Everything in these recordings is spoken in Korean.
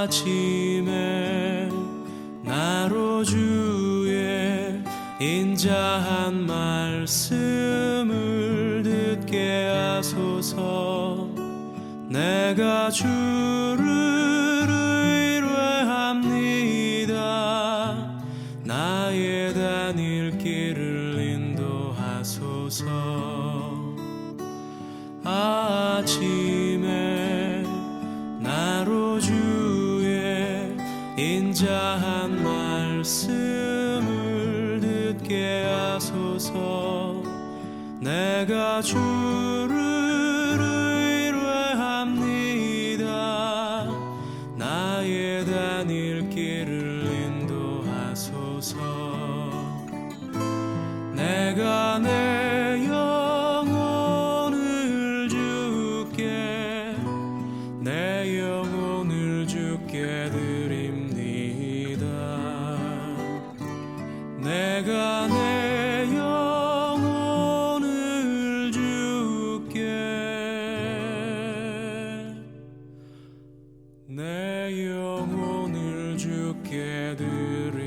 아침에 나로 주의 인자한 말씀을 듣게 하소서. 내가 주를 의뢰합니다. 나의 다닐 길을 인도하소서. 아침에 나로 주의 인자한 말씀을 듣게 하소서. 내가 주를 의뢰합니다. 나의 다닐 길을 인도하소서. 내가 내 영혼을 주께 드립니다. 내가 내 영혼을 주께 드립니다.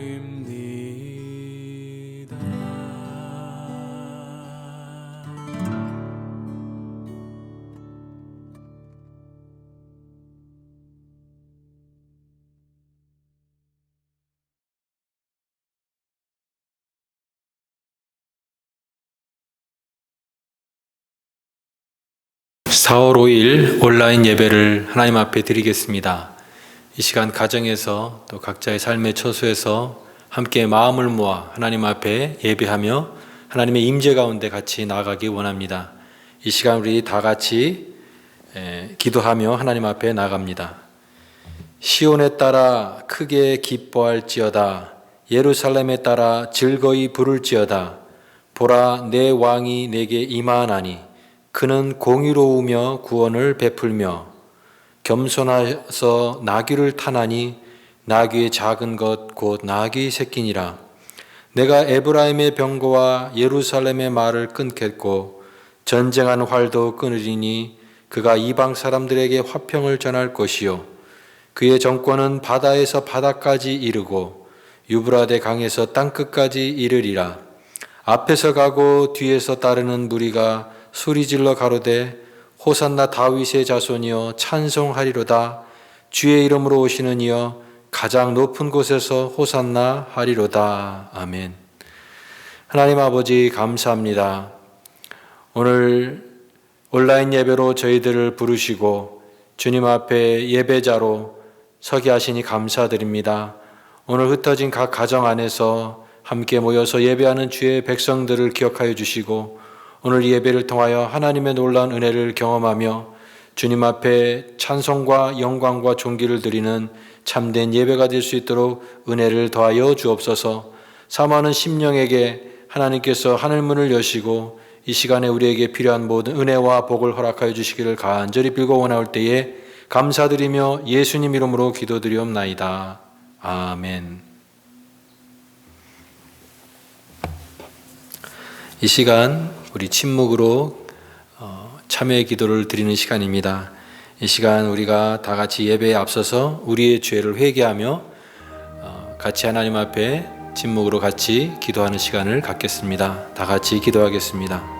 (4월 5일) 온라인 예배를 하나님 앞에 드리겠습니다. 이 시간 가정에서 또 각자의 삶의 처소에서 함께 마음을 모아 하나님 앞에 예배하며 하나님의 임재 가운데 같이 나아가기 원합니다. 이 시간 우리 다 같이 기도하며 하나님 앞에 나갑니다. 시온에 따라 크게 기뻐할지어다. 예루살렘에 따라 즐거이 부를지어다. 보라, 내 왕이 내게 임하나니 그는 공의로우며 구원을 베풀며 겸손하서 나귀를 타나니 나귀의 작은 것 곧 나귀 새끼니라. 내가 에브라임의 병거와 예루살렘의 말을 끊겠고 전쟁한 활도 끊으리니 그가 이방 사람들에게 화평을 전할 것이요 그의 정권은 바다에서 바다까지 이르고 유브라데 강에서 땅끝까지 이르리라. 앞에서 가고 뒤에서 따르는 무리가 소리질러 가로되 호산나 다윗의 자손이여 찬송하리로다. 주의 이름으로 오시는 이여 가장 높은 곳에서 호산나 하리로다. 아멘. 하나님 아버지 감사합니다. 오늘 온라인 예배로 저희들을 부르시고 주님 앞에 예배자로 서게 하시니 감사드립니다. 오늘 흩어진 각 가정 안에서 함께 모여서 예배하는 주의 백성들을 기억하여 주시고 오늘 이 예배를 통하여 하나님의 놀라운 은혜를 경험하며 주님 앞에 찬송과 영광과 존귀를 드리는 참된 예배가 될 수 있도록 은혜를 더하여 주옵소서. 사모하는 심령에게 하나님께서 하늘문을 여시고 이 시간에 우리에게 필요한 모든 은혜와 복을 허락하여 주시기를 간절히 빌고 원하올 때에 감사드리며 예수님 이름으로 기도드리옵나이다. 아멘. 이 시간 우리 침묵으로 참회의 기도를 드리는 시간입니다. 이 시간 우리가 다 같이 예배에 앞서서 우리의 죄를 회개하며 같이 하나님 앞에 침묵으로 같이 기도하는 시간을 갖겠습니다. 다 같이 기도하겠습니다.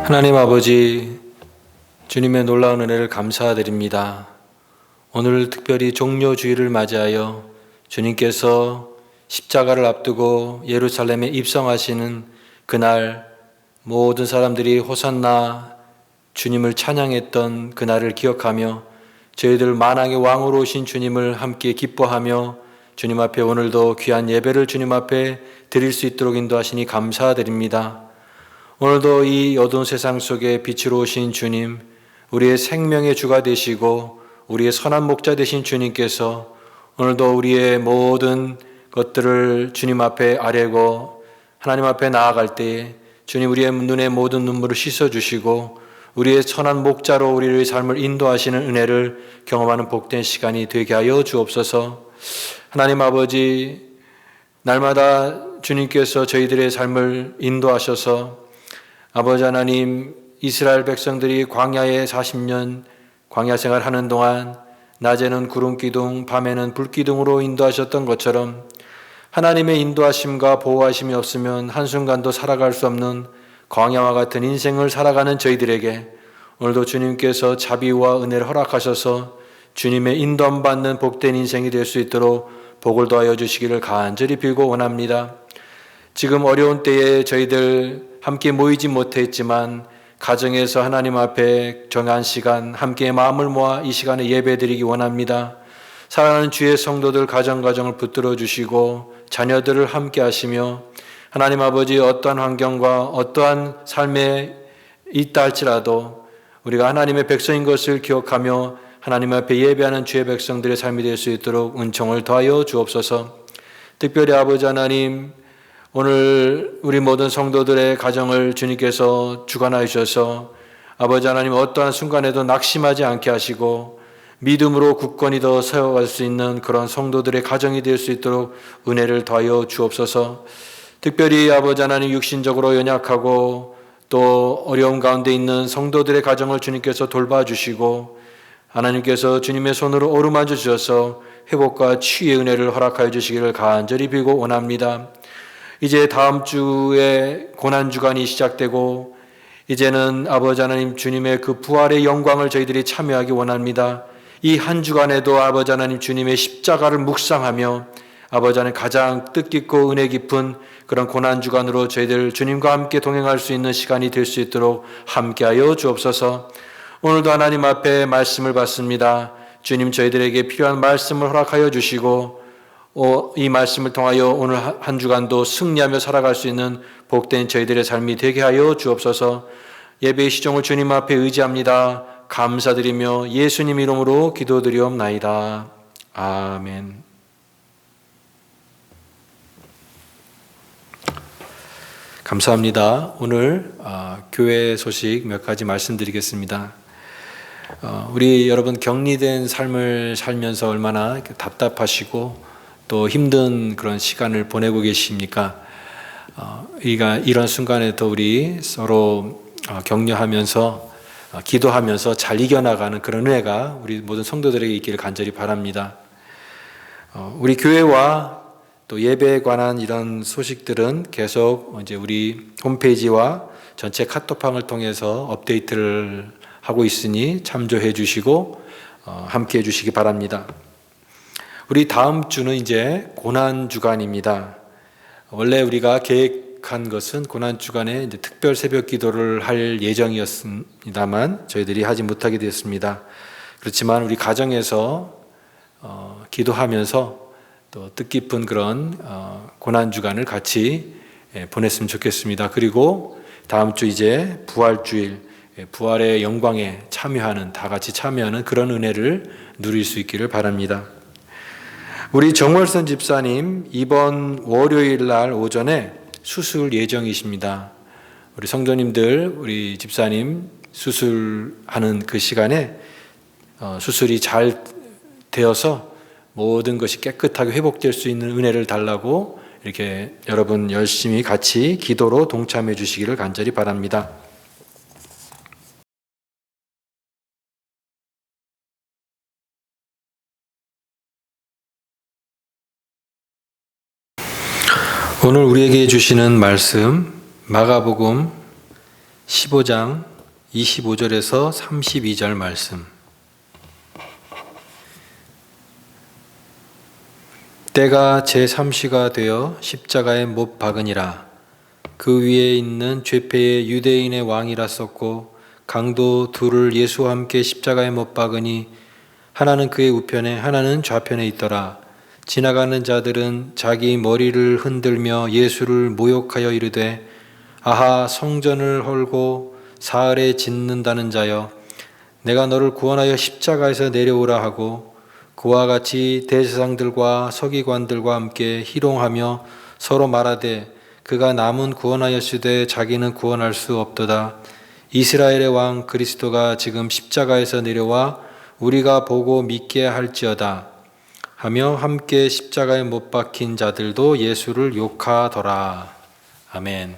하나님 아버지, 주님의 놀라운 은혜를 감사드립니다. 오늘 특별히 종료주일을 맞이하여 주님께서 십자가를 앞두고 예루살렘에 입성하시는 그날 모든 사람들이 호산나 주님을 찬양했던 그날을 기억하며 저희들 만왕의 왕으로 오신 주님을 함께 기뻐하며 주님 앞에 오늘도 귀한 예배를 주님 앞에 드릴 수 있도록 인도하시니 감사드립니다. 오늘도 이 어두운 세상 속에 빛으로 오신 주님, 우리의 생명의 주가 되시고 우리의 선한 목자 되신 주님께서 오늘도 우리의 모든 것들을 주님 앞에 아뢰고 하나님 앞에 나아갈 때에 주님 우리의 눈의 모든 눈물을 씻어주시고 우리의 선한 목자로 우리의 삶을 인도하시는 은혜를 경험하는 복된 시간이 되게 하여 주옵소서. 하나님 아버지, 날마다 주님께서 저희들의 삶을 인도하셔서 아버지 하나님, 이스라엘 백성들이 광야에 40년 광야 생활하는 동안 낮에는 구름기둥, 밤에는 불기둥으로 인도하셨던 것처럼 하나님의 인도하심과 보호하심이 없으면 한순간도 살아갈 수 없는 광야와 같은 인생을 살아가는 저희들에게 오늘도 주님께서 자비와 은혜를 허락하셔서 주님의 인도함 받는 복된 인생이 될 수 있도록 복을 더하여 주시기를 간절히 빌고 원합니다. 지금 어려운 때에 저희들 함께 모이지 못했지만 가정에서 하나님 앞에 정한 시간 함께 마음을 모아 이 시간에 예배드리기 원합니다. 사랑하는 주의 성도들 가정을 붙들어 주시고 자녀들을 함께 하시며 하나님 아버지 어떠한 환경과 어떠한 삶에 있다 할지라도 우리가 하나님의 백성인 것을 기억하며 하나님 앞에 예배하는 주의 백성들의 삶이 될 수 있도록 은총을 더하여 주옵소서. 특별히 아버지 하나님, 오늘 우리 모든 성도들의 가정을 주님께서 주관하여 주셔서 아버지 하나님 어떠한 순간에도 낙심하지 않게 하시고 믿음으로 굳건히 더 세워갈 수 있는 그런 성도들의 가정이 될 수 있도록 은혜를 더하여 주옵소서. 특별히 아버지 하나님 육신적으로 연약하고 또 어려움 가운데 있는 성도들의 가정을 주님께서 돌봐주시고 하나님께서 주님의 손으로 어루만져 주셔서 회복과 치유의 은혜를 허락하여 주시기를 간절히 빌고 원합니다. 이제 다음 주에 고난주간이 시작되고 이제는 아버지 하나님 주님의 그 부활의 영광을 저희들이 참여하기 원합니다. 이 한 주간에도 아버지 하나님 주님의 십자가를 묵상하며 아버지 하나님 가장 뜻깊고 은혜 깊은 그런 고난주간으로 저희들 주님과 함께 동행할 수 있는 시간이 될 수 있도록 함께하여 주옵소서. 오늘도 하나님 앞에 말씀을 받습니다. 주님 저희들에게 필요한 말씀을 허락하여 주시고 이 말씀을 통하여 오늘 한 주간도 승리하며 살아갈 수 있는 복된 저희들의 삶이 되게 하여 주옵소서. 예배의 시종을 주님 앞에 의지합니다. 감사드리며 예수님 이름으로 기도드리옵나이다. 아멘. 감사합니다. 오늘 교회 소식 몇 가지 말씀드리겠습니다. 우리 여러분 격리된 삶을 살면서 얼마나 답답하시고 또 힘든 그런 시간을 보내고 계십니까? 이런 순간에도 우리 서로 격려하면서 기도하면서 잘 이겨나가는 그런 은혜가 우리 모든 성도들에게 있기를 간절히 바랍니다. 우리 교회와 또 예배에 관한 이런 소식들은 계속 이제 우리 홈페이지와 전체 카톡방을 통해서 업데이트를 하고 있으니 참조해 주시고 함께 해 주시기 바랍니다. 우리 다음 주는 이제 고난주간입니다. 원래 우리가 계획한 것은 고난주간에 이제 특별 새벽 기도를 할 예정이었습니다만 저희들이 하지 못하게 되었습니다. 그렇지만 우리 가정에서 기도하면서 또 뜻깊은 그런 고난주간을 같이 보냈으면 좋겠습니다. 그리고 다음 주 이제 부활주일, 부활의 영광에 참여하는, 다 같이 참여하는 그런 은혜를 누릴 수 있기를 바랍니다. 우리 정월선 집사님 이번 월요일 날 오전에 수술 예정이십니다. 우리 성도님들, 우리 집사님 수술하는 그 시간에 수술이 잘 되어서 모든 것이 깨끗하게 회복될 수 있는 은혜를 달라고 이렇게 여러분 열심히 같이 기도로 동참해 주시기를 간절히 바랍니다. 오늘 우리에게 주시는 말씀 마가복음 15장 25절에서 32절 말씀. 때가 제3시가 되어 십자가에 못 박으니라. 그 위에 있는 죄패의 유대인의 왕이라 썼고 강도 둘을 예수와 함께 십자가에 못 박으니 하나는 그의 우편에 하나는 좌편에 있더라. 지나가는 자들은 자기 머리를 흔들며 예수를 모욕하여 이르되 아하 성전을 헐고 사흘에 짓는다는 자여 내가 너를 구원하여 십자가에서 내려오라 하고 그와 같이 대제사장들과 서기관들과 함께 희롱하며 서로 말하되 그가 남은 구원하였으되 자기는 구원할 수 없도다. 이스라엘의 왕 그리스도가 지금 십자가에서 내려와 우리가 보고 믿게 할지어다 하며 함께 십자가에 못 박힌 자들도 예수를 욕하더라. 아멘.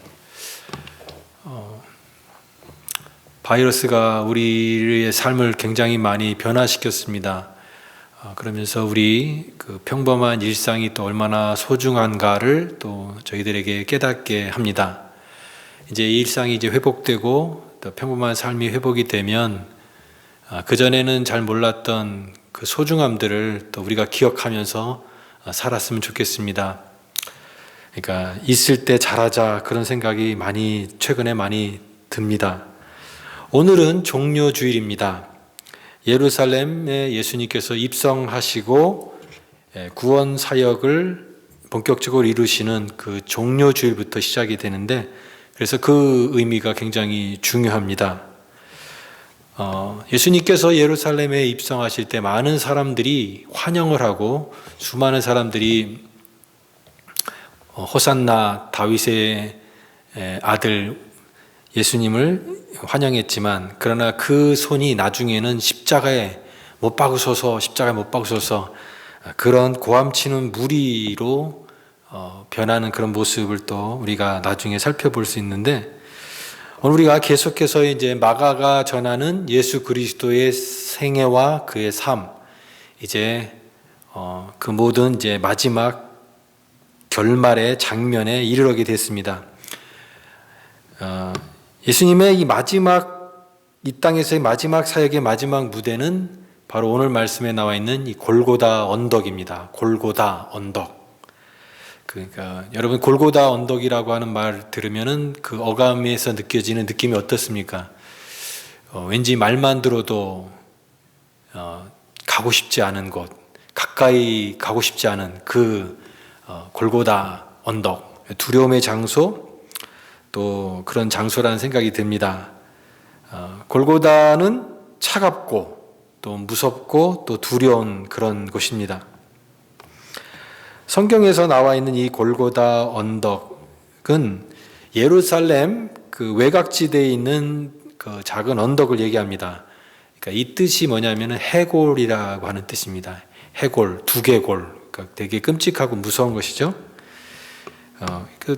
바이러스가 우리의 삶을 굉장히 많이 변화시켰습니다. 그러면서 우리 그 평범한 일상이 또 얼마나 소중한가를 또 저희들에게 깨닫게 합니다. 이제 일상이 이제 회복되고 또 평범한 삶이 회복이 되면 그전에는 잘 몰랐던 그 소중함들을 또 우리가 기억하면서 살았으면 좋겠습니다. 그러니까 있을 때 잘하자 그런 생각이 최근에 많이 듭니다. 오늘은 종료주일입니다. 예루살렘에 예수님께서 입성하시고 구원 사역을 본격적으로 이루시는 그 종료주일부터 시작이 되는데 그래서 그 의미가 굉장히 중요합니다. 예수님께서 예루살렘에 입성하실 때 많은 사람들이 환영을 하고 수많은 사람들이 호산나 다윗의 아들 예수님을 환영했지만 그러나 그 손이 나중에는 십자가에 못 박으소서 그런 고함치는 무리로 변하는 그런 모습을 또 우리가 나중에 살펴볼 수 있는데 오늘 우리가 계속해서 이제 마가가 전하는 예수 그리스도의 생애와 그의 삶 이제 그 모든 이제 마지막 결말의 장면에 이르게 됐습니다. 예수님의 이 땅에서의 마지막 사역의 마지막 무대는 바로 오늘 말씀에 나와 있는 이 골고다 언덕입니다. 골고다 언덕. 그러니까 여러분 골고다 언덕이라고 하는 말 들으면은 그 어감에서 느껴지는 느낌이 어떻습니까? 왠지 말만 들어도 가고 싶지 않은 곳, 가까이 가고 싶지 않은 그 골고다 언덕, 두려움의 장소. 또 그런 장소라는 생각이 듭니다. 골고다는 차갑고 또 무섭고 또 두려운 그런 곳입니다. 성경에서 나와 있는 이 골고다 언덕은 예루살렘 그 외곽지대에 있는 그 작은 언덕을 얘기합니다. 그러니까 이 뜻이 뭐냐면은 해골이라고 하는 뜻입니다. 해골, 두개골. 그러니까 되게 끔찍하고 무서운 것이죠.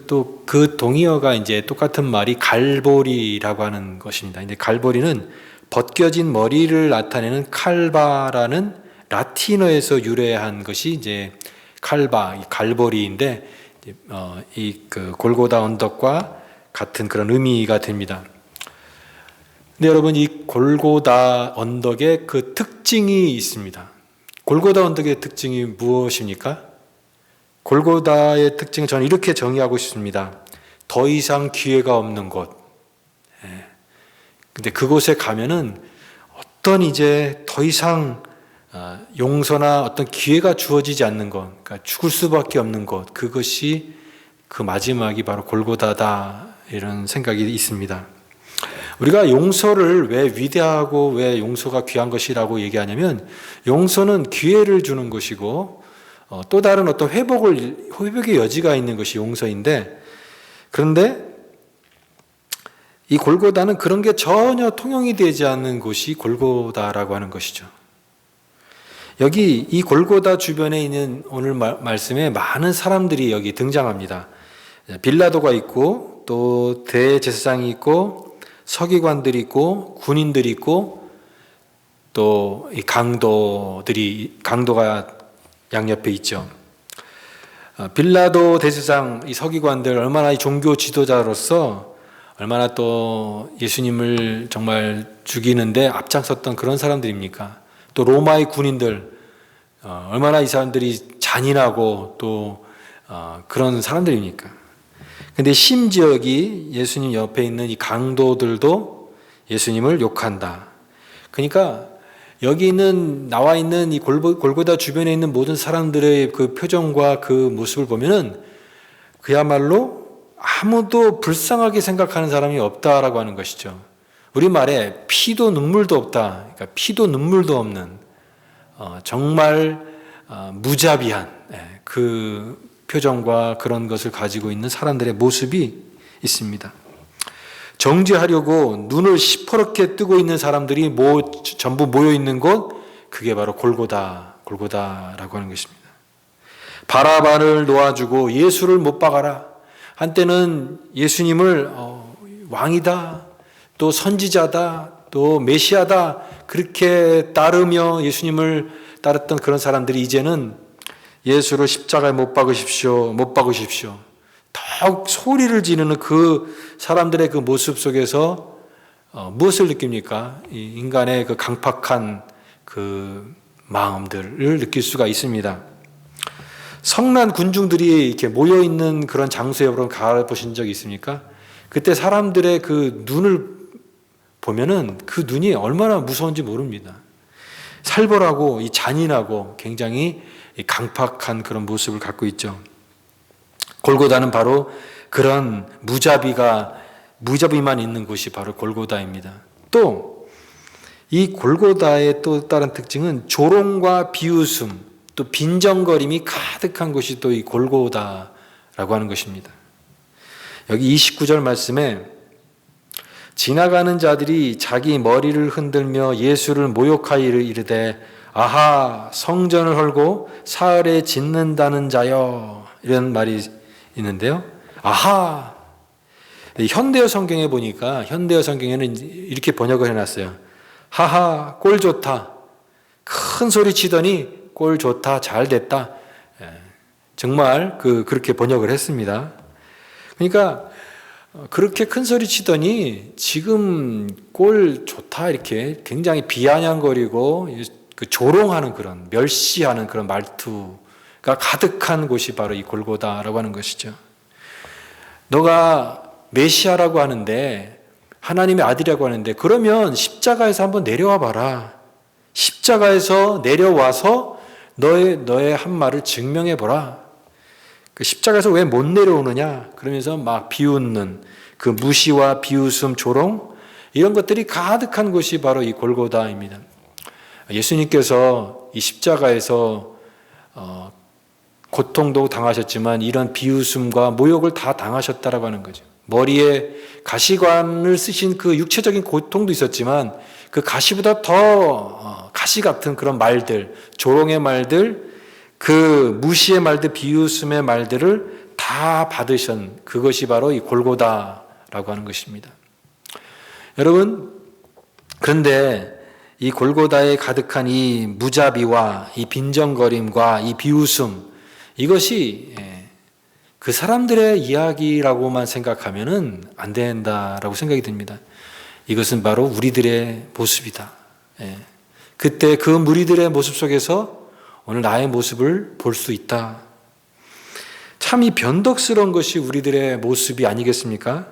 또 그 동의어가 이제 똑같은 말이 갈보리라고 하는 것입니다. 근데 갈보리는 벗겨진 머리를 나타내는 칼바라는 라틴어에서 유래한 것이 이제 칼바, 갈보리인데 이 그 골고다 언덕과 같은 그런 의미가 됩니다. 근데 여러분 이 골고다 언덕에 그 특징이 있습니다. 골고다 언덕의 특징이 무엇입니까? 골고다의 특징은 저는 이렇게 정의하고 싶습니다. 더 이상 기회가 없는 곳. 근데 그곳에 가면은 어떤 이제 더 이상 용서나 어떤 기회가 주어지지 않는 것, 그러니까 죽을 수밖에 없는 것, 그것이 그 마지막이 바로 골고다다 이런 생각이 있습니다. 우리가 용서를 왜 위대하고 왜 용서가 귀한 것이라고 얘기하냐면 용서는 기회를 주는 것이고 또 다른 어떤 회복의 여지가 있는 것이 용서인데 그런데 이 골고다는 그런 게 전혀 통용이 되지 않는 곳이 골고다라고 하는 것이죠. 여기 이 골고다 주변에 있는 오늘 말씀에 많은 사람들이 여기 등장합니다. 빌라도가 있고 또 대제사장이 있고 서기관들이 있고 군인들이 있고 또 이 강도가 양옆에 있죠. 빌라도 대제사장 이 서기관들 얼마나 이 종교 지도자로서 얼마나 또 예수님을 정말 죽이는데 앞장섰던 그런 사람들입니까? 또 로마의 군인들 얼마나 이 사람들이 잔인하고 또 그런 사람들입니까? 근데 심지어 여기 예수님 옆에 있는 이 강도들도 예수님을 욕한다. 그러니까 여기 나와 있는 이 골고다 주변에 있는 모든 사람들의 그 표정과 그 모습을 보면은 그야말로 아무도 불쌍하게 생각하는 사람이 없다라고 하는 것이죠. 우리말에 피도 눈물도 없다. 그러니까 피도 눈물도 없는 정말 무자비한 그 표정과 그런 것을 가지고 있는 사람들의 모습이 있습니다. 정죄하려고 눈을 시퍼렇게 뜨고 있는 사람들이 전부 모여 있는 곳, 그게 바로 골고다라고 하는 것입니다. 바라바를 놓아주고 예수를 못 박아라. 한때는 예수님을 왕이다, 또 선지자다, 또 메시아다 그렇게 따르며 예수님을 따랐던 그런 사람들이 이제는 예수를 십자가에 못 박으십시오, 못 박으십시오. 더욱 소리를 지르는 그 사람들의 그 모습 속에서 무엇을 느낍니까? 이 인간의 그 강팍한 그 마음들을 느낄 수가 있습니다. 성난 군중들이 이렇게 모여 있는 그런 장소에 여러분 가보신 적 있습니까? 그때 사람들의 그 눈을 보면은 그 눈이 얼마나 무서운지 모릅니다. 살벌하고 이 잔인하고 굉장히 강팍한 그런 모습을 갖고 있죠. 골고다는 바로 그런 무자비만 있는 곳이 바로 골고다입니다. 또 이 골고다의 또 다른 특징은 조롱과 비웃음, 또 빈정거림이 가득한 곳이 또 이 골고다라고 하는 것입니다. 여기 29절 말씀에 지나가는 자들이 자기 머리를 흔들며 예수를 모욕하여 이르되 아하 성전을 헐고 사흘에 짓는다는 자여, 이런 말이 있는데요. 아하, 현대어 성경에 보니까 현대어 성경에는 이렇게 번역을 해놨어요. 하하 꼴 좋다, 큰 소리 치더니 꼴 좋다, 잘 됐다. 정말 그렇게 번역을 했습니다. 그러니까 그렇게 큰 소리 치더니 지금 꼴 좋다 이렇게 굉장히 비아냥거리고 그 조롱하는 그런 멸시하는 그런 말투가 가득한 곳이 바로 이 골고다라고 하는 것이죠. 너가 메시아라고 하는데, 하나님의 아들이라고 하는데, 그러면 십자가에서 한번 내려와 봐라. 십자가에서 내려와서 너의 한 말을 증명해 보라. 그 십자가에서 왜 못 내려오느냐? 그러면서 막 비웃는 그 무시와 비웃음, 조롱, 이런 것들이 가득한 곳이 바로 이 골고다입니다. 예수님께서 이 십자가에서 고통도 당하셨지만 이런 비웃음과 모욕을 다 당하셨다라고 하는 거죠. 머리에 가시관을 쓰신 그 육체적인 고통도 있었지만 그 가시보다 더 가시 같은 그런 말들, 조롱의 말들, 그 무시의 말들, 비웃음의 말들을 다 받으신 그것이 바로 이 골고다라고 하는 것입니다. 여러분, 그런데 이 골고다에 가득한 이 무자비와 이 빈정거림과 이 비웃음, 이것이 그 사람들의 이야기라고만 생각하면은 안 된다라고 생각이 듭니다. 이것은 바로 우리들의 모습이다. 그때 그 무리들의 모습 속에서 오늘 나의 모습을 볼 수 있다. 참 이 변덕스러운 것이 우리들의 모습이 아니겠습니까?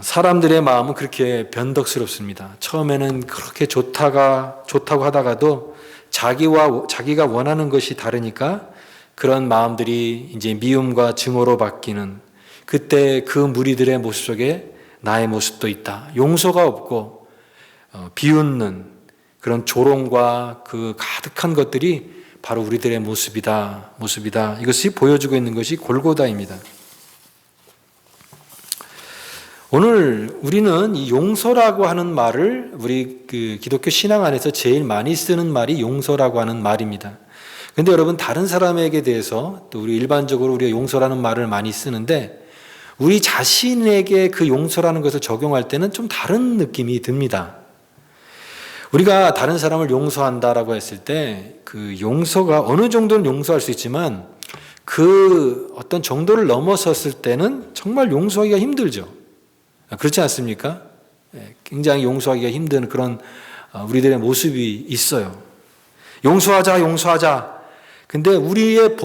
사람들의 마음은 그렇게 변덕스럽습니다. 처음에는 그렇게 좋다고 하다가도 자기가 원하는 것이 다르니까 그런 마음들이 이제 미움과 증오로 바뀌는, 그때 그 무리들의 모습 속에 나의 모습도 있다. 용서가 없고 비웃는 그런 조롱과 그 가득한 것들이 바로 우리들의 모습이다. 이것이 보여주고 있는 것이 골고다입니다. 오늘 우리는 이 용서라고 하는 말을 우리 그 기독교 신앙 안에서 제일 많이 쓰는 말이 용서라고 하는 말입니다. 근데 여러분, 다른 사람에게 대해서 또 우리 일반적으로 우리가 용서라는 말을 많이 쓰는데 우리 자신에게 그 용서라는 것을 적용할 때는 좀 다른 느낌이 듭니다. 우리가 다른 사람을 용서한다라고 했을 때 그 용서가 어느 정도는 용서할 수 있지만 그 어떤 정도를 넘어섰을 때는 정말 용서하기가 힘들죠. 그렇지 않습니까? 굉장히 용서하기가 힘든 그런 우리들의 모습이 있어요. 용서하자, 용서하자. 근데 우리의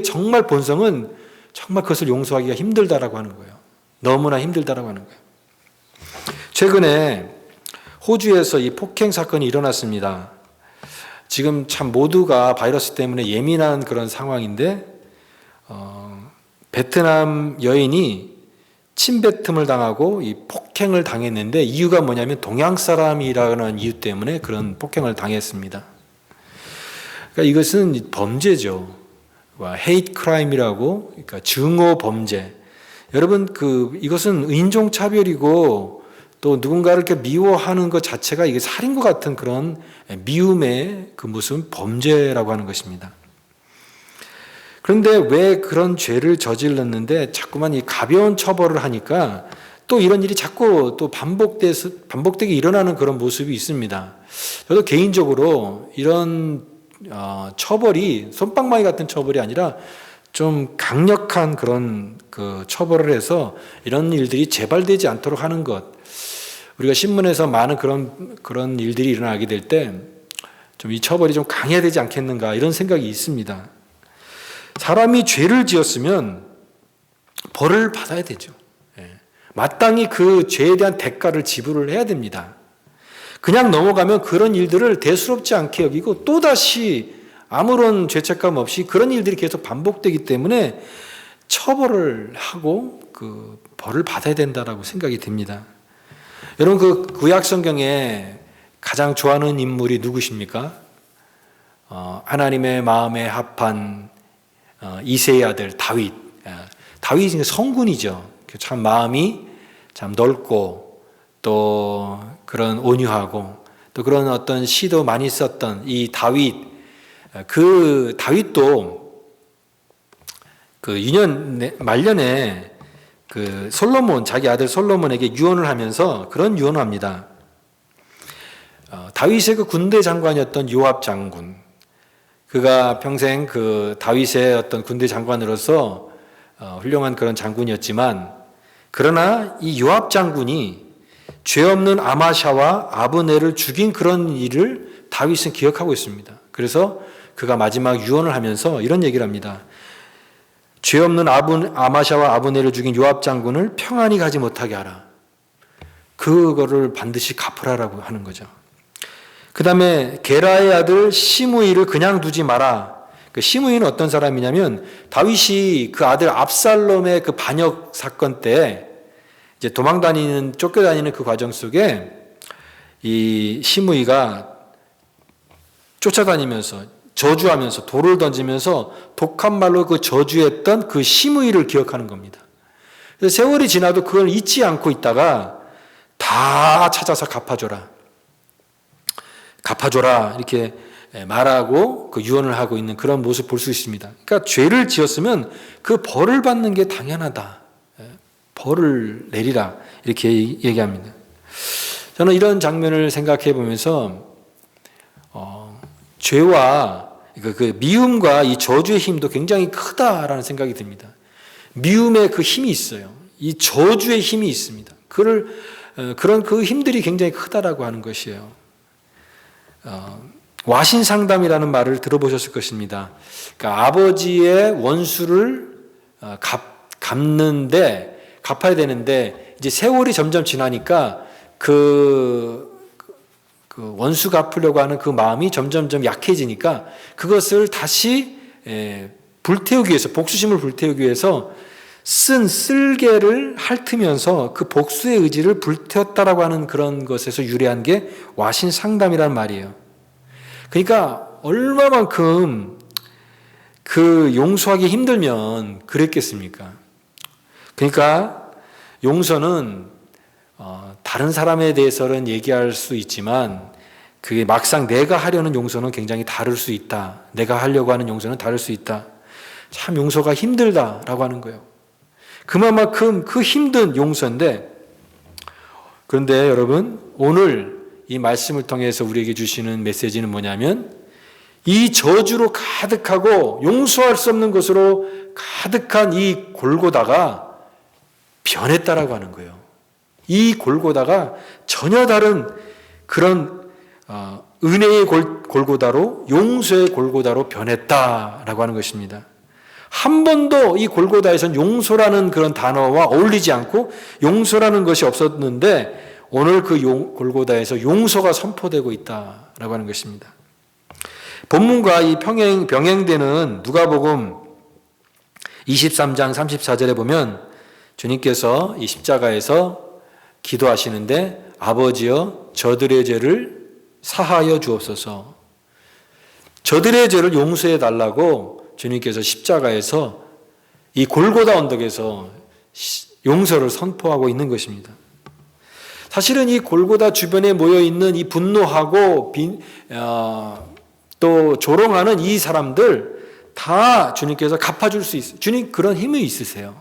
정말 본성은 정말 그것을 용서하기가 힘들다라고 하는 거예요. 너무나 힘들다라고 하는 거예요. 최근에 호주에서 이 폭행 사건이 일어났습니다. 지금 참 모두가 바이러스 때문에 예민한 그런 상황인데, 베트남 여인이 침뱉음을 당하고 이 폭행을 당했는데, 이유가 뭐냐면 동양 사람이라는 이유 때문에 그런 폭행을 당했습니다. 그러니까 이것은 범죄죠. 헤이트 크라임이라고, 그러니까 증오 범죄. 여러분, 이것은 인종 차별이고 또 누군가를 이렇게 미워하는 것 자체가 이게 살인과 같은 그런 미움의 그 모습은 범죄라고 하는 것입니다. 그런데 왜 그런 죄를 저질렀는데 자꾸만 이 가벼운 처벌을 하니까 또 이런 일이 자꾸 또 반복되게 일어나는 그런 모습이 있습니다. 저도 개인적으로 이런 처벌이 솜방망이 같은 처벌이 아니라 좀 강력한 그런 그 처벌을 해서 이런 일들이 재발되지 않도록 하는 것. 우리가 신문에서 많은 그런 일들이 일어나게 될 때 좀 이 처벌이 좀 강해야 되지 않겠는가 이런 생각이 있습니다. 사람이 죄를 지었으면 벌을 받아야 되죠. 마땅히 그 죄에 대한 대가를 지불을 해야 됩니다. 그냥 넘어가면 그런 일들을 대수롭지 않게 여기고 또다시 아무런 죄책감 없이 그런 일들이 계속 반복되기 때문에 처벌을 하고 그 벌을 받아야 된다라고 생각이 듭니다. 여러분, 그 구약 성경에 가장 좋아하는 인물이 누구십니까? 하나님의 마음에 합한 이새의 아들 다윗. 다윗이 성군이죠. 참 마음이 참 넓고 또 그런 온유하고 또 그런 어떤 시도 많이 썼던 이 다윗. 그 다윗도 그 유년 말년에 그 자기 아들 솔로몬에게 유언을 하면서 그런 유언을 합니다. 다윗의 그 군대 장관이었던 요압 장군, 그가 평생 그 다윗의 어떤 군대 장관으로서 훌륭한 그런 장군이었지만, 그러나 이 요압 장군이 죄 없는 아마샤와 아브넬을 죽인 그런 일을 다윗은 기억하고 있습니다. 그래서 그가 마지막 유언을 하면서 이런 얘기를 합니다. 죄 없는 아마샤와 아브넬을 죽인 요압 장군을 평안히 가지 못하게 하라. 그거를 반드시 갚으라라고 하는 거죠. 그 다음에 게라의 아들 시므이를 그냥 두지 마라. 그 시므이는 어떤 사람이냐면 다윗이 그 아들 압살롬의 그 반역 사건 때 이제 쫓겨다니는 그 과정 속에 이 시므이가 쫓아다니면서 저주하면서 돌을 던지면서 독한 말로 그 저주했던 그 시므이를 기억하는 겁니다. 그래서 세월이 지나도 그걸 잊지 않고 있다가 다 찾아서 갚아줘라 이렇게 말하고 그 유언을 하고 있는 그런 모습 볼 수 있습니다. 그러니까 죄를 지었으면 그 벌을 받는 게 당연하다. 벌을 내리라 이렇게 얘기합니다. 저는 이런 장면을 생각해 보면서 죄와 그 미움과 이 저주의 힘도 굉장히 크다라는 생각이 듭니다. 미움의 그 힘이 있어요. 이 저주의 힘이 있습니다. 그런 그 힘들이 굉장히 크다라고 하는 것이에요. 와신상담이라는 말을 들어보셨을 것입니다. 그러니까 아버지의 원수를 갚아야 되는데 이제 세월이 점점 지나니까 그 원수 갚으려고 하는 그 마음이 점점 약해지니까 그것을 다시 불태우기 위해서, 복수심을 불태우기 위해서 쓴 쓸개를 핥으면서 그 복수의 의지를 불태웠다라고 하는 그런 것에서 유래한 게 와신상담이라는 말이에요. 그러니까 얼마만큼 그 용서하기 힘들면 그랬겠습니까? 그러니까 용서는 다른 사람에 대해서는 얘기할 수 있지만 그게 막상 내가 하려는 용서는 굉장히 다를 수 있다. 내가 하려고 하는 용서는 다를 수 있다. 참 용서가 힘들다라고 하는 거예요. 그만큼 그 힘든 용서인데, 그런데 여러분 오늘 이 말씀을 통해서 우리에게 주시는 메시지는 뭐냐면 이 저주로 가득하고 용서할 수 없는 것으로 가득한 이 골고다가 변했다라고 하는 거예요. 이 골고다가 전혀 다른 그런 은혜의 골고다로 용서의 골고다로 변했다라고 하는 것입니다. 한 번도 이 골고다에선 용서라는 그런 단어와 어울리지 않고 용서라는 것이 없었는데 오늘 그 골고다에서 용서가 선포되고 있다라고 하는 것입니다. 본문과 이 병행되는 누가복음 23장 34절에 보면 주님께서 이 십자가에서 기도하시는데 아버지여 저들의 죄를 사하여 주옵소서. 저들의 죄를 용서해 달라고 주님께서 십자가에서 이 골고다 언덕에서 용서를 선포하고 있는 것입니다. 사실은 이 골고다 주변에 모여 있는 이 분노하고 또 조롱하는 이 사람들 다 주님께서 갚아줄 수 있어요. 주님 그런 힘이 있으세요.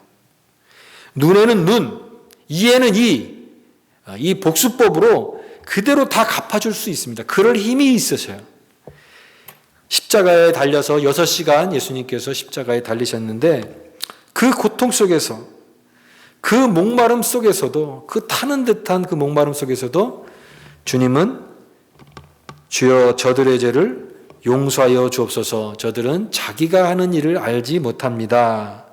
눈에는 눈, 이에는 이 복수법으로 그대로 다 갚아줄 수 있습니다. 그럴 힘이 있으세요. 십자가에 달려서 6시간 예수님께서 십자가에 달리셨는데 그 고통 속에서 그 목마름 속에서도 그 타는 듯한 그 목마름 속에서도 주님은 주여 저들의 죄를 용서하여 주옵소서. 저들은 자기가 하는 일을 알지 못합니다.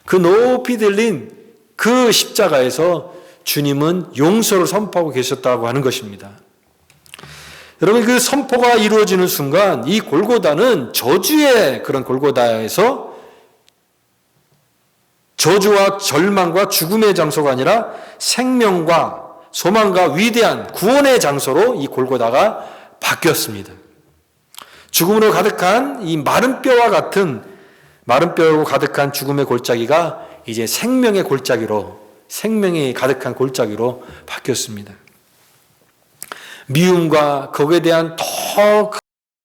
그 높이 들린 그 십자가에서 주님은 용서를 선포하고 계셨다고 하는 것입니다. 여러분 그 선포가 이루어지는 순간 이 골고다는 저주의 그런 골고다에서 저주와 절망과 죽음의 장소가 아니라 생명과 소망과 위대한 구원의 장소로 이 골고다가 바뀌었습니다. 죽음으로 가득한 이 마른 뼈와 가득한 죽음의 골짜기가 이제 생명의 골짜기로, 생명이 가득한 골짜기로 바뀌었습니다. 미움과 거기에 대한 더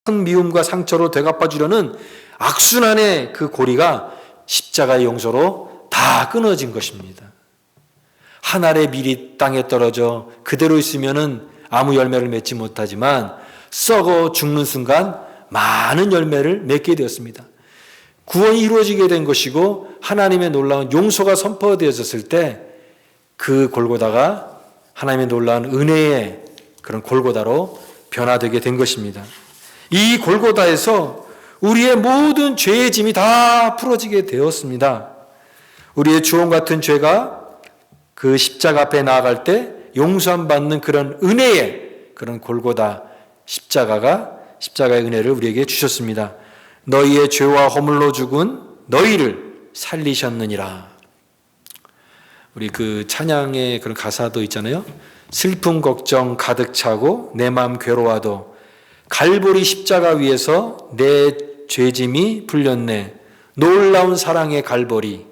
큰 미움과 상처로 되갚아주려는 악순환의 그 고리가 십자가의 용서로 다 끊어진 것입니다. 한 알의 밀이 땅에 떨어져 그대로 있으면은 아무 열매를 맺지 못하지만 썩어 죽는 순간 많은 열매를 맺게 되었습니다. 구원이 이루어지게 된 것이고 하나님의 놀라운 용서가 선포되어졌을 때 그 골고다가 하나님의 놀라운 은혜의 그런 골고다로 변화되게 된 것입니다. 이 골고다에서 우리의 모든 죄의 짐이 다 풀어지게 되었습니다. 우리의 주홍 같은 죄가 그 십자가 앞에 나아갈 때 용서함 받는 그런 은혜의 그런 골고다 십자가의 은혜를 우리에게 주셨습니다. 너희의 죄와 허물로 죽은 너희를 살리셨느니라. 우리 그 찬양의 그런 가사도 있잖아요. 슬픔 걱정 가득 차고 내 마음 괴로워도 갈보리 십자가 위에서 내 죄짐이 풀렸네. 놀라운 사랑의 갈보리,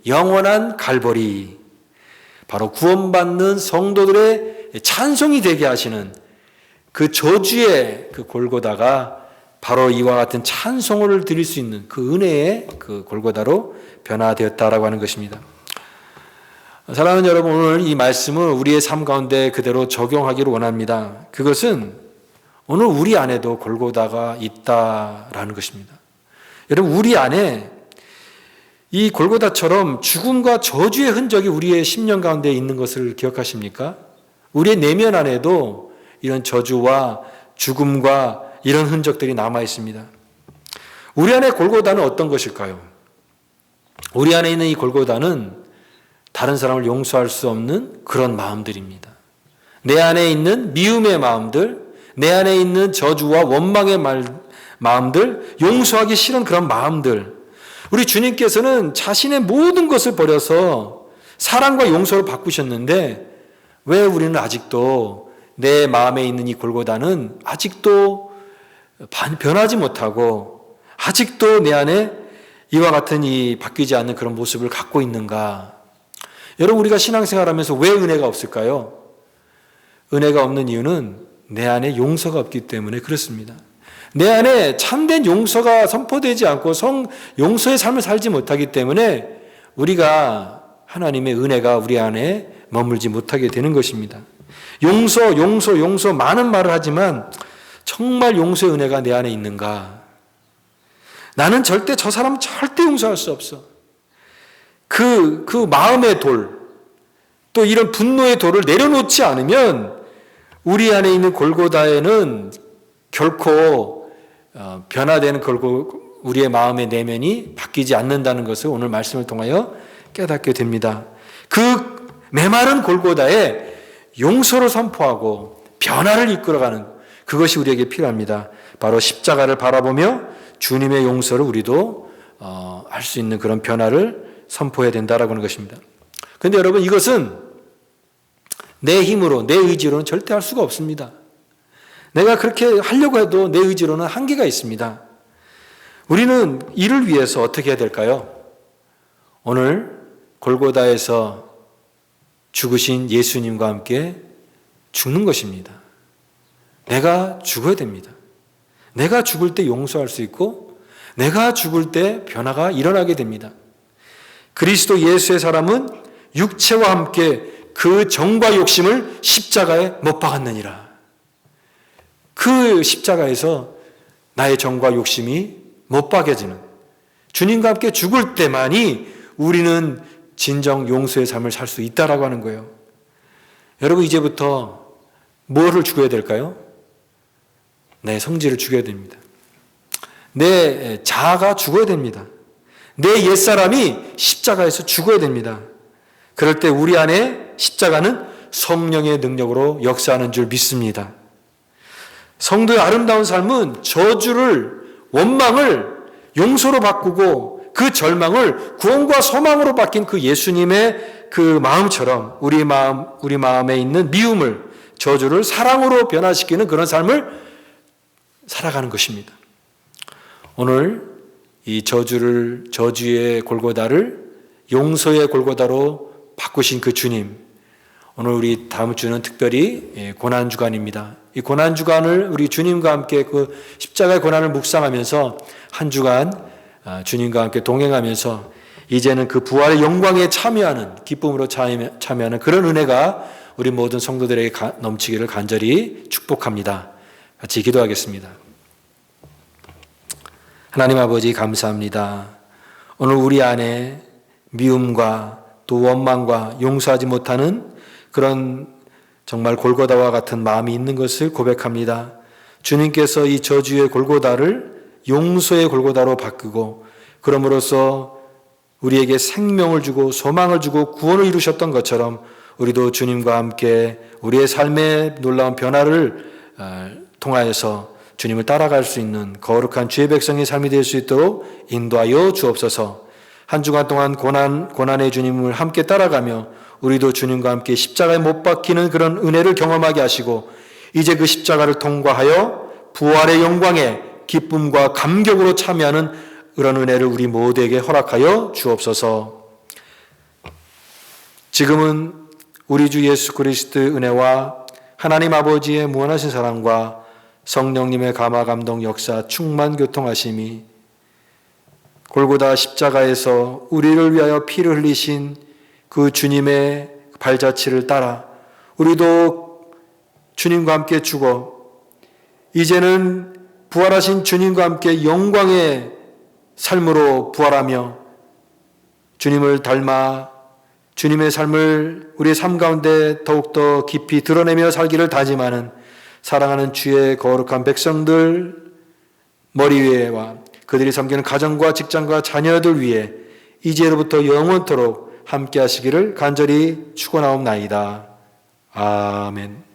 영원한 갈보리. 바로 구원받는 성도들의 찬송이 되게 하시는 그 저주의 그 골고다가 바로 이와 같은 찬송을 드릴 수 있는 그 은혜의 그 골고다로 변화되었다라고 하는 것입니다. 사랑하는 여러분, 오늘 이 말씀을 우리의 삶 가운데 그대로 적용하기를 원합니다. 그것은 오늘 우리 안에도 골고다가 있다라는 것입니다. 여러분, 우리 안에 이 골고다처럼 죽음과 저주의 흔적이 우리의 심령 가운데 있는 것을 기억하십니까? 우리의 내면 안에도 이런 저주와 죽음과 이런 흔적들이 남아 있습니다. 우리 안에 골고다는 어떤 것일까요? 우리 안에 있는 이 골고다는 다른 사람을 용서할 수 없는 그런 마음들입니다. 내 안에 있는 미움의 마음들, 내 안에 있는 저주와 원망의 마음들, 용서하기 싫은 그런 마음들. 우리 주님께서는 자신의 모든 것을 버려서 사랑과 용서를 바꾸셨는데 왜 우리는 아직도 내 마음에 있는 이 골고다는 아직도 변하지 못하고 아직도 내 안에 이와 같은 이 바뀌지 않는 그런 모습을 갖고 있는가? 여러분, 우리가 신앙생활하면서 왜 은혜가 없을까요? 은혜가 없는 이유는 내 안에 용서가 없기 때문에 그렇습니다. 내 안에 참된 용서가 선포되지 않고 용서의 삶을 살지 못하기 때문에 우리가 하나님의 은혜가 우리 안에 머물지 못하게 되는 것입니다. 용서 많은 말을 하지만 정말 용서의 은혜가 내 안에 있는가? 나는 절대 저 사람 절대 용서할 수 없어. 그 마음의 돌, 또 이런 분노의 돌을 내려놓지 않으면 우리 안에 있는 골고다에는 결코 변화되는 우리의 마음의 내면이 바뀌지 않는다는 것을 오늘 말씀을 통하여 깨닫게 됩니다. 그 메마른 골고다에 용서를 선포하고 변화를 이끌어가는 그것이 우리에게 필요합니다. 바로 십자가를 바라보며 주님의 용서를 우리도 할 수 있는 그런 변화를 선포해야 된다라고 하는 것입니다. 그런데 여러분, 이것은 내 힘으로, 내 의지로는 절대 할 수가 없습니다. 내가 그렇게 하려고 해도 내 의지로는 한계가 있습니다. 우리는 이를 위해서 어떻게 해야 될까요? 오늘 골고다에서 죽으신 예수님과 함께 죽는 것입니다. 내가 죽어야 됩니다. 내가 죽을 때 용서할 수 있고 내가 죽을 때 변화가 일어나게 됩니다. 그리스도 예수의 사람은 육체와 함께 그 정과 욕심을 십자가에 못 박았느니라. 그 십자가에서 나의 정과 욕심이 못 박여지는 주님과 함께 죽을 때만이 우리는 진정 용서의 삶을 살 수 있다라고 하는 거예요. 여러분, 이제부터 뭐를 죽여야 될까요? 내 성질을 죽여야 됩니다. 내 자아가 죽어야 됩니다. 내 옛사람이 십자가에서 죽어야 됩니다. 그럴 때 우리 안에 십자가는 성령의 능력으로 역사하는 줄 믿습니다. 성도의 아름다운 삶은 저주를, 원망을 용서로 바꾸고 그 절망을 구원과 소망으로 바뀐 그 예수님의 그 마음처럼 우리 마음에 있는 미움을, 저주를 사랑으로 변화시키는 그런 삶을 살아가는 것입니다. 오늘 이 저주의 골고다를 용서의 골고다로 바꾸신 그 주님, 오늘 우리 다음 주는 특별히 고난주간입니다. 이 고난주간을 우리 주님과 함께 그 십자가의 고난을 묵상하면서 한 주간 주님과 함께 동행하면서 이제는 그 부활의 영광에 참여하는, 기쁨으로 참여하는 그런 은혜가 우리 모든 성도들에게 넘치기를 간절히 축복합니다. 같이 기도하겠습니다. 하나님 아버지, 감사합니다. 오늘 우리 안에 미움과 또 원망과 용서하지 못하는 그런 정말 골고다와 같은 마음이 있는 것을 고백합니다. 주님께서 이 저주의 골고다를 용서의 골고다로 바꾸고 그럼으로써 우리에게 생명을 주고 소망을 주고 구원을 이루셨던 것처럼 우리도 주님과 함께 우리의 삶의 놀라운 변화를 통하여서 주님을 따라갈 수 있는 거룩한 주의 백성의 삶이 될 수 있도록 인도하여 주옵소서. 한 주간 동안 고난의 주님을 함께 따라가며 우리도 주님과 함께 십자가에 못 박히는 그런 은혜를 경험하게 하시고 이제 그 십자가를 통과하여 부활의 영광에 기쁨과 감격으로 참여하는 그런 은혜를 우리 모두에게 허락하여 주옵소서. 지금은 우리 주 예수 그리스도의 은혜와 하나님 아버지의 무한하신 사랑과 성령님의 감화 감동 역사 충만 교통하심이 골고다 십자가에서 우리를 위하여 피를 흘리신 그 주님의 발자취를 따라 우리도 주님과 함께 죽어 이제는 부활하신 주님과 함께 영광의 삶으로 부활하며 주님을 닮아 주님의 삶을 우리의 삶 가운데 더욱더 깊이 드러내며 살기를 다짐하는 사랑하는 주의 거룩한 백성들 머리 위에와 그들이 섬기는 가정과 직장과 자녀들 위에 이제로부터 영원토록 함께 하시기를 간절히 축원하옵나이다. 아멘.